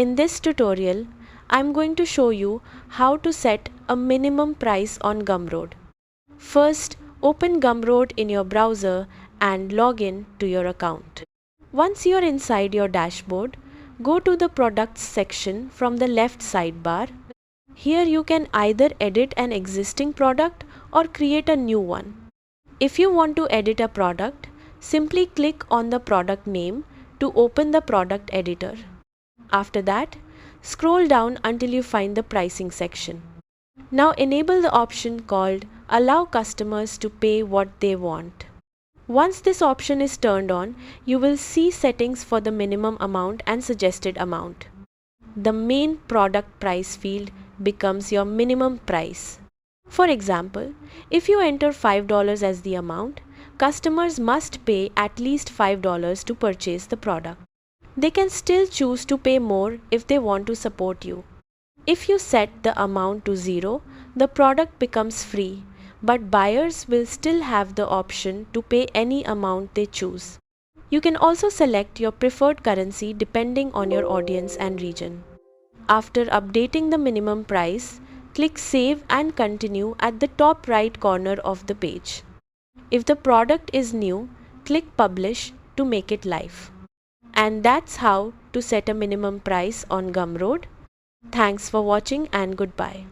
In this tutorial, I'm going to show you how to set a minimum price on Gumroad. First, open Gumroad in your browser and log in to your account. Once you're inside your dashboard, go to the Products section from the left sidebar. Here you can either edit an existing product or create a new one. If you want to edit a product, simply click on the product name to open the product editor. After that, scroll down until you find the pricing section. Now enable the option called Allow customers to pay what they want. Once this option is turned on, you will see settings for the minimum amount and suggested amount. The main product price field becomes your minimum price. For example, if you enter $5 as the amount, customers must pay at least $5 to purchase the product. They can still choose to pay more if they want to support you. If you set the amount to 0, the product becomes free, but buyers will still have the option to pay any amount they choose. You can also select your preferred currency depending on your audience and region. After updating the minimum price, click Save and Continue at the top right corner of the page. If the product is new, click Publish to make it live. And that's how to set a minimum price on Gumroad. Thanks for watching and goodbye.